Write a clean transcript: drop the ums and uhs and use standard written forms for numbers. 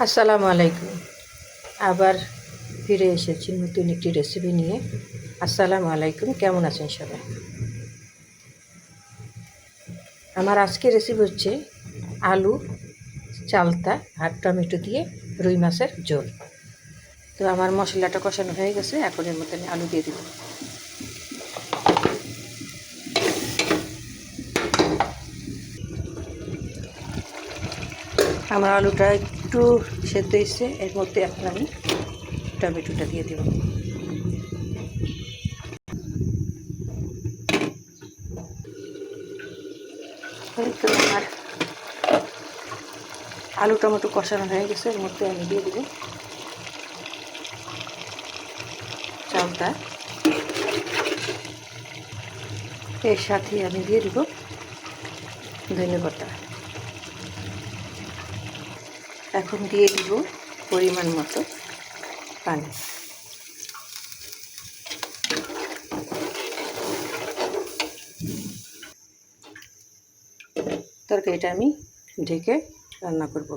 আসসালামু আলাইকুম। আবার ফিরে এসেছি নতুন একটি রেসিপি নিয়ে। আসসালামু আলাইকুম, কেমন আছেন সবাই? আমার আজকের রেসিপি হচ্ছে আলু, চালতা আর টমেটো দিয়ে রুই মাছের ঝোল। তো আমার মশলাটা কষানো হয়ে গেছে, এখন এর মধ্যে আমি আলু দিয়ে দিব। আমার আলুটা একটু সেদ্ধ হয়েছে, এর মধ্যে এখন আমি টমেটোটা দিয়ে দেব। তো আমার আলু টমেটো কষানো হয়ে গেছে, এর মধ্যে আমি দিয়ে দেব চালটা। এর সাথে আমি দিয়ে দেব ধনেপাতা। এখন দিয়ে দিব পরিমাণ মতো পানি। তরকারিটা আমি ঢেকে রান্না করব।